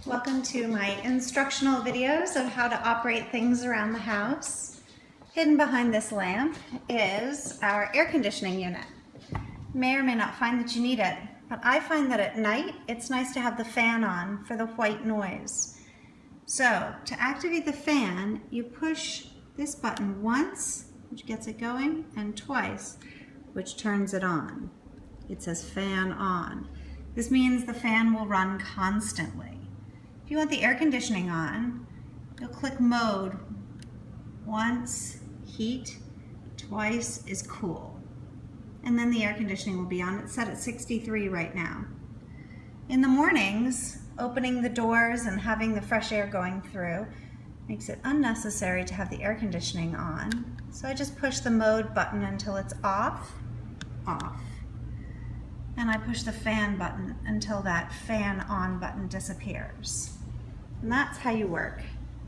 Welcome to my instructional videos of how to operate things around the house. Hidden behind this lamp is our air conditioning unit. You may or may not find that you need it, but I find that at night it's nice to have the fan on for the white noise. So to activate the fan, you push this button once, which gets it going, and twice, which turns it on. It says fan on. This means the fan will run constantly. If you want the air conditioning on, you'll click mode. Once, heat, twice is cool. And then the air conditioning will be on. It's set at 63 right now. In the mornings, opening the doors and having the fresh air going through makes it unnecessary to have the air conditioning on. So I just push the mode button until it's off, off. And I push the fan button until that fan on button disappears. And that's how you work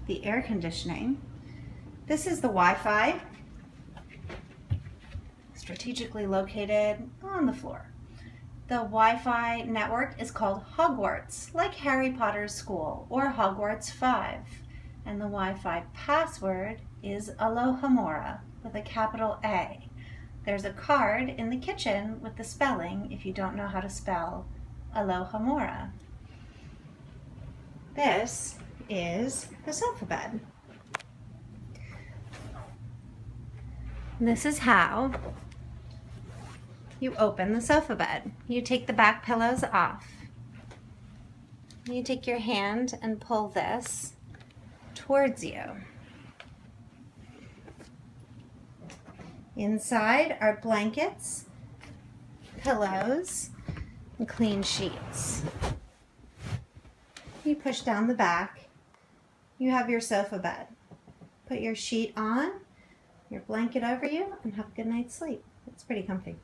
the air conditioning. This is the Wi-Fi, strategically located on the floor. The Wi-Fi network is called Hogwarts, like Harry Potter's school, or Hogwarts 5. And the Wi-Fi password is Alohomora with a capital A. There's a card in the kitchen with the spelling if you don't know how to spell Alohomora. This is the sofa bed. This is how you open the sofa bed. You take the back pillows off. You take your hand and pull this towards you. Inside are blankets, pillows, and clean sheets. You push down the back, you have your sofa bed. Put your sheet on, your blanket over you, and have a good night's sleep. It's pretty comfy.